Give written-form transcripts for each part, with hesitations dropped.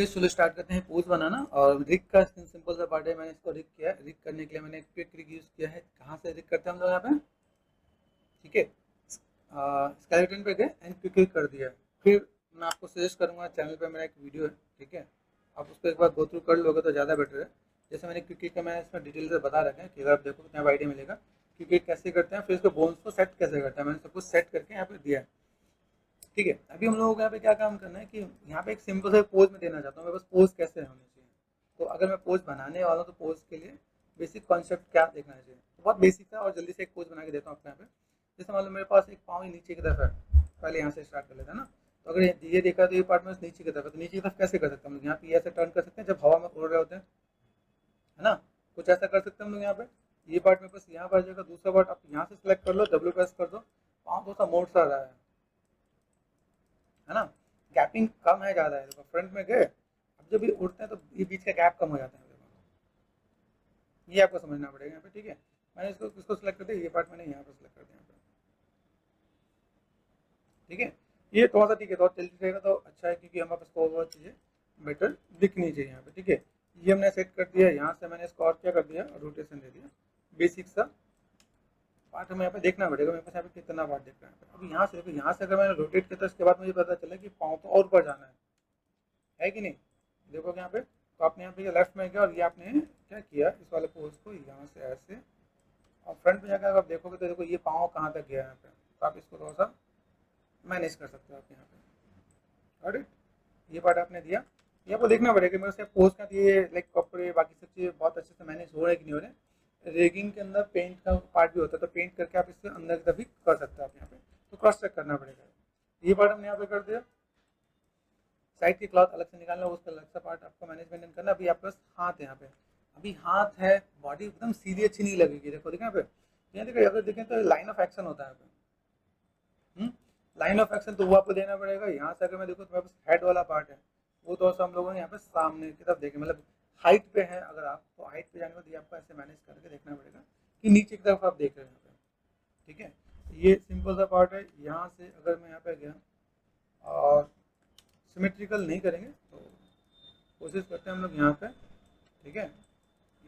चलिए चलो स्टार्ट करते हैं पोज बनाना। और रिग का सिंपल सा पार्ट है, मैंने इसको रिग किया है। रिग करने के लिए मैंने क्विक रिग यूज़ किया है। कहाँ से रिग करते हैं हम लोग यहाँ पे, ठीक है। स्केलेटन पे गए एंड क्विक रिग कर दिया। फिर मैं आपको सजेस्ट करूँगा, चैनल पे मेरा एक वीडियो है, ठीक है, आप उसको एक बार गो थ्रू कर लोगे तो ज़्यादा बेटर है। जैसे मैंने क्विक रिग का मैंने इसमें डिटेल से बता रखा है कि अगर आप देखो तो यहाँ आइडिया मिलेगा क्विक रिग कैसे करते हैं, फिर उसके बोन्स को सेट कैसे करते हैं। मैंने सब कुछ सेट करके यहाँ पे दिया है, ठीक है। अभी हम लोगों को यहाँ पे क्या काम करना है कि यहाँ पे एक सिंपल सा पोज में देना चाहता हूँ मैं, बस पोज कैसे होनी चाहिए। तो अगर मैं पोज बनाने वाला हूँ तो पोज के लिए बेसिक कॉन्सेप्ट क्या देखना चाहिए, तो बहुत बेसिक था और जल्दी से एक पोज बना के देता हूँ आपको यहाँ पे। जैसे मान लो मेरे पास एक पाँव ही नीचे की तरफ है, पहले यहाँ से स्टार्ट कर लेते हैं ना। तो अगर ये देखा तो ये पार्ट में नीचे की तरफ है, तो नीचे की तरफ कैसे कर सकते हैं हम लोग, यहाँ पे ऐसे टर्न कर सकते हैं जब हवा में उड़ रहे होते हैं, है ना। कुछ ऐसा कर सकते हैं हम लोग यहाँ पे। ये पार्ट में बस यहाँ पर आ जाएगा। दूसरा पार्ट आप यहाँ से सिलेक्ट कर लो, डब्ल्यू प्रेस कर दो, पाँव थोड़ा सा मोड़ सा रहा है ना। गैपिंग कम है ज़्यादा है, देखो फ्रंट में गए, अब जब ये उड़ते हैं तो ये बीच का गैप कम हो जाता है, देखो ये आपको समझना पड़ेगा यहाँ पे, ठीक है। मैंने इसको सिलेक्ट कर दिया, ये पार्ट मैंने यहाँ पर सिलेक्ट कर दिया यहाँ पे, ठीक है। ये थोड़ा सा ठीक है, थोड़ा जल्दी रहेगा तो अच्छा है, क्योंकि हमारे पास बहुत चीज़ें बेटर दिखनी चाहिए यहाँ पे, ठीक है। ये हमने सेट कर दिया। यहाँ से मैंने इसको और क्या कर दिया, रोटेशन दे दिया। बेसिक सा पार्ट हमें यहाँ पे देखना पड़ेगा, मेरे पास यहाँ पे कितना पार्ट दिख रहा है। अब यहाँ से देखो, यहाँ से अगर मैंने रोटेट किया तो इसके बाद मुझे पता चला कि पाँव तो और ऊपर जाना है कि नहीं। देखो यहाँ पे, तो आपने यहाँ पे लेफ्ट में गया और ये आपने क्या किया, इस वाले पोज को यहाँ से ऐसे, और फ्रंट में जाकर अगर आप देखोगे तो देखो ये पाँव कहाँ तक गया है यहाँ पे, तो आप इसको थोड़ा सा मैनेज कर सकते हो आप यहाँ पे। ऑलराइट, ये पार्ट आपने दिया। ये आपको देखना पड़ेगा मेरे से पोज का ये लाइक कपड़े बाकी सब चीज़ें बहुत अच्छे से मैनेज हो रहे कि नहीं हो रहे। रेगिंग के अंदर पेंट का पार्ट भी होता है, तो पेंट करके आप इससे अंदर की तरफ भी कर सकते हो आप यहाँ पे, तो क्रॉस चेक करना पड़ेगा। ये पार्ट हमने यहाँ पे कर दिया। साइड की क्लॉथ अलग से निकालना, उसका अलग सा पार्ट आपको मैनेजमेंट करना। अभी आपके पास हाथ है यहाँ पे, अभी हाथ है, बॉडी एकदम सीधी अच्छी नहीं लगेगी। देखो देखो यहाँ पे, यहाँ देखो, अगर देखें तो लाइन ऑफ एक्शन होता है यहाँ पे, लाइन ऑफ एक्शन तो वो आपको देना पड़ेगा। यहाँ से अगर मैं देखूँ तो मेरे पास हेड वाला पार्ट है, वो तो हम लोगों ने यहाँ पे सामने की तरफ देखे, मतलब हाइट पे है अगर आप, तो हाइट पे जाने के बाद ये आपको ऐसे मैनेज करके देखना पड़ेगा कि नीचे की तरफ आप देख रहे हैं यहाँ पे, ठीक है। ये सिंपल सा पार्ट है। यहाँ से अगर मैं यहाँ पे गया और सिमेट्रिकल नहीं करेंगे तो कोशिश करते हैं हम लोग यहाँ पे, ठीक है।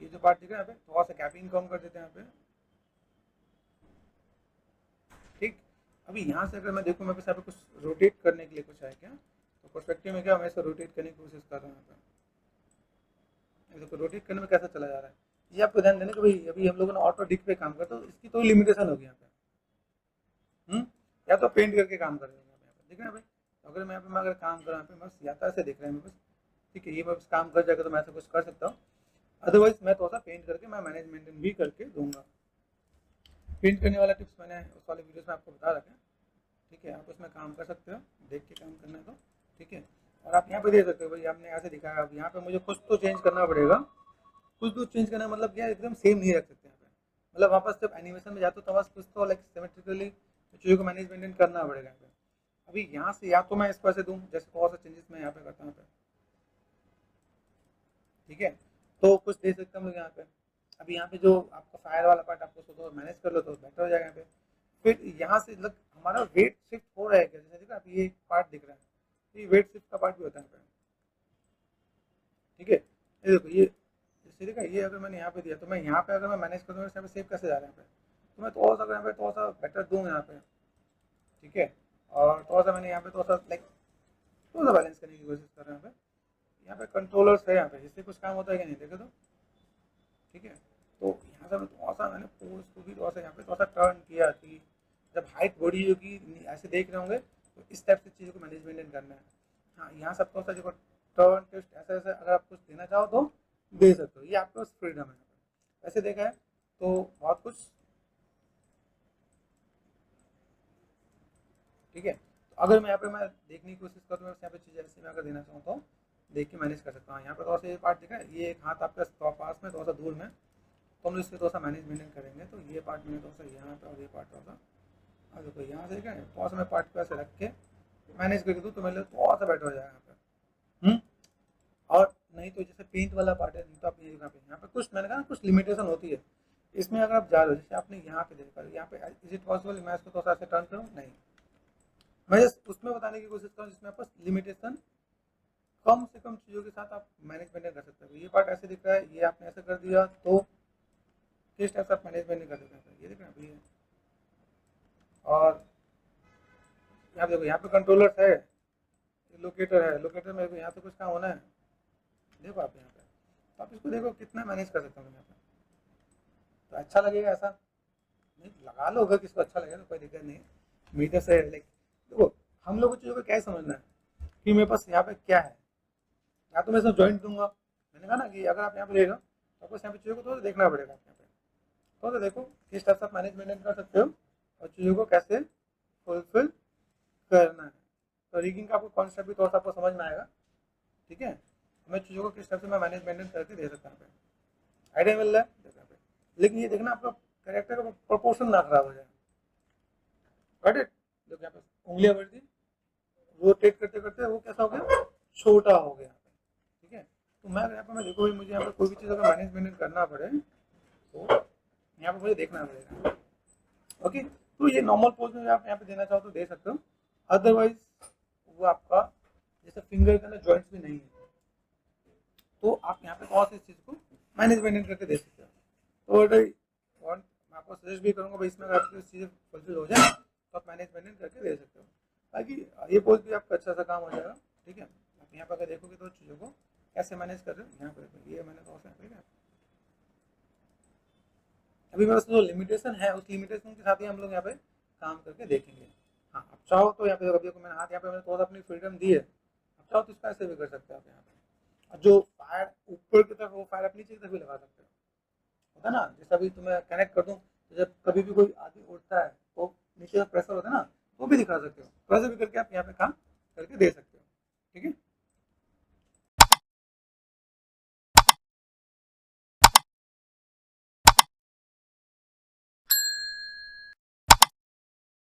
ये जो पार्ट दिख रहा है यहाँ पे, थोड़ा सा कैपिंग कम कर देते हैं यहाँ पे, ठीक। अभी यहाँ से अगर मैं देखूँ मेरे पास यहाँ पे कुछ रोटेट करने के लिए कुछ है क्या, तो पर्सपेक्टिव में क्या मैं इसे रोटेट करने की कोशिश कर रहा हूँ यहाँ पे। देखो रोटेट करने में कैसा चला जा रहा है, ये आपको ध्यान देना कि भाई अभी हम लोगों ने ऑटो डिक पे काम करते तो इसकी तो लिमिटेशन होगी यहाँ पे। या तो पेंट करके काम कर रहे हैं यहाँ पे, ठीक है ना भाई। तो अगर मैं यहाँ पे मैं अगर काम कर रहा हूँ बस या तो ऐसे दिख रहा है मेरे पास, ठीक है। ये बस काम कर जाएगा तो मैं ऐसा कुछ कर सकता हूँ, अदरवाइज मैं थोड़ा सा पेंट करके मैं मैनेजमेंट भी करके दूंगा। पेंट करने वाला टिप्स मैंने उस वाले वीडियोस में आपको बता रखा है, ठीक है। आप उसमें काम कर सकते हो, देख के काम करना है तो, ठीक है। और आप यहाँ पे देख सकते हो भाई, आपने ऐसे दिखाया, अब यहाँ पे मुझे कुछ तो चेंज करना पड़ेगा। कुछ तो चेंज करना मतलब क्या, एकदम सेम नहीं रख सकते यहाँ पे, मतलब वापस जब एनिमेशन में जाते हो तो बस कुछ तो लाइक सिमेट्रिकली चीज़ों को मैनेजमेंट करना पड़ेगा यहाँ पे। अभी यहाँ से या तो मैं इसको ऐसे दूँ, जैसे बहुत सा चेंजेस मैं यहाँ पे करता हूँ, ठीक है। तो कुछ दे सकते हम लोग यहाँ पे। अभी यहाँ पे जो आपका फायर वाला पार्ट आपको सोचो मैनेज कर लो तो बेटर हो जाएगा यहाँ पे। फिर यहाँ से लग हमारा वेट शिफ्ट हो रहा है क्या, जैसे देखा अभी ये पार्ट दिख रहा है, तो ये वेट शिफ्ट का पार्ट भी होता है यहाँ पे, ठीक है। ये देखो, ये जैसे देखा, ये अगर मैंने यहाँ पे दिया तो मैं यहाँ पे अगर मैं मैनेज करूँ यहाँ पे सेव कैसे जा रहा है यहाँ पे, तो मैं थोड़ा सा अगर यहाँ पे थोड़ा सा बेटर दूँ यहाँ पे, ठीक है। और थोड़ा सा मैंने यहाँ पे थोड़ा सा लाइक थोड़ा सा बैलेंस करने की कोशिश कर रहा हूँ यहाँ पे कंट्रोलर्स है यहाँ पे, जिससे कुछ काम होता है कि नहीं देखे तो, ठीक है। तो यहाँ से थोड़ा सा मैंने पोज को भी थोड़ा सा यहाँ पे थोड़ा सा टर्न किया कि जब हाइट बड़ी होगी ऐसे देख रहे होंगे तो इस टाइप से चीज़ों को मैनेज मेंटेन करना है। हाँ, यहाँ सब थोड़ा सा देखो टर्न टेस्ट ऐसा ऐसा अगर आप कुछ देना चाहो तो दे सकते हो, ये आपके पास फ्रीडम है यहाँ पे। वैसे देखा है तो बहुत कुछ, ठीक है। तो अगर मैं यहाँ पे मैं देखने की कोशिश करूँ यहाँ पे चीज़ ऐसे मैं अगर देना चाहूँ तो देख के मैनेज कर सकता हूँ। यहाँ पे थोड़ा सा ये पार्ट दिख रहा है, ये एक हाथ आपका पास में थोड़ा सा दूर में, तो हम इससे थोड़ा सा मैनेज मेंटेन करेंगे। तो ये पार्ट मैंने थोड़ा सा यहाँ पे और ये पार्ट थोड़ा सा, और देखो यहाँ से क्या है थोड़ा सा मैं पार्ट को ऐसे रख के मैनेज करके दूँ तो मेरे लिए थोड़ा सा बेटर हो जाएगा यहाँ पे। और नहीं तो जैसे पेंट वाला पार्ट है, नहीं तो आप ये यहाँ पे कुछ मैंने कहा ना कुछ लिमिटेशन होती है इसमें। अगर आप जा रहे हो जैसे आपने यहाँ पे देखा, यहाँ पे इज इट पॉसिबल मैं इसको थोड़ा सा ऐसे टर्न करूँ, नहीं, मैं जस्ट उसमें बताने की कोशिश करूँ जिसमें आपको लिमिटेशन कम से कम चीज़ों के साथ आप मैनेजमेंट कर सकते हो। ये पार्ट ऐसे दिख रहा है, ये आपने ऐसे कर दिया तो किस टाइप से आप मैनेजमेंट कर सकते हैं, ये दिख रहा है भैया। और यहाँ देखो, यहाँ पे कंट्रोलर है, लोकेटर है, लोकेटर में यहाँ पे कुछ काम होना है, देखो आप यहाँ पे, तो आप इसको देखो कितना मैनेज कर सकते हो यहाँ पे। तो अच्छा लगेगा ऐसा, नहीं लगा लो, अगर किसको अच्छा लगेगा तो कोई दिक्कत नहीं है। मीटर से लाइक देखो, हम लोग को चीज़ों को क्या समझना है कि मेरे पास यहाँ पे क्या है, या तो मैं इसमें ज्वाइंट दूंगा, मैंने कहा ना कि अगर आप यहाँ पे देगा तो आपको यहाँ पे चीज़ों को थोड़ा देखना पड़ेगा। यहाँ पे तो देखो किस टाइप से आप मैनेजमेंट कर सकते हो और चीज़ों को कैसे फुलफिल करना है। तो रिगिंग का आपको कॉन्सेप्ट भी थोड़ा सा आपको समझ में आएगा, ठीक है। मैं चीज़ों को किस टाइप से मैं मैनेजमेंट करके दे सकता हूँ, आइडिया मिल रहा है देखना पे। लेकिन ये देखना आपका कैरेक्टर का प्रोपोर्शन ना खराब हो जाए। Got it. देखो यहाँ पे उंगलियां बढ़ दी, रोटेट करते करते वो कैसा हो गया, छोटा हो गया, ठीक है। तो मैं यहाँ पे मैं देखो भाई, मुझे यहाँ पे कोई भी चीज़ अगर मैनेजमेंट करना पड़े तो यहाँ पे मुझे देखना पड़ेगा। ओके, तो ये नॉर्मल पोज में आप यहाँ पे देना चाहो तो दे सकते हो, अदरवाइज वो आपका जैसे फिंगर के अंदर जॉइंट्स भी नहीं है तो आप यहाँ पे कौन सी चीज़ को मैनेजमेंट करके दे सकते हो। तो मैं आपको सजेस्ट भी करूँगा भाई, इसमें अगर आपकी चीज़ें फुलफिल हो जाए तो आप मैनेजमेंट करके दे सकते हो, ताकि ये पोज भी आपका अच्छा सा काम हो जाएगा, ठीक है। आप यहाँ पर अगर देखोगे तो चीज़ों को कैसे मैनेज कर रहे हो, यहाँ पर देखो ये मैंने तो ठीक है। अभी मेरे पास जो लिमिटेशन है उस लिमिटेशन के साथ ही हम लोग यहाँ पे काम करके देखेंगे। हाँ, आप चाहो तो यहाँ पे अभी मैंने हाथ यहाँ पे मैंने थोड़ा सा अपनी फ्रीडम दी है, आप चाहो तो इसका ऐसे भी कर सकते हो आप यहाँ पे। और जो फायर ऊपर की तरफ, वो फायर आप नीचे की तरफ भी लगा सकते हो, होता है ना। जैसे अभी तुम्हें कनेक्ट कर दूँ तो जब कभी भी कोई आदमी उड़ता है तो नीचे का प्रेशर होता है ना, वो भी दिखा सकते हो, तो ऐसे भी करके आप यहाँ पे काम करके दे सकते हो, ठीक है।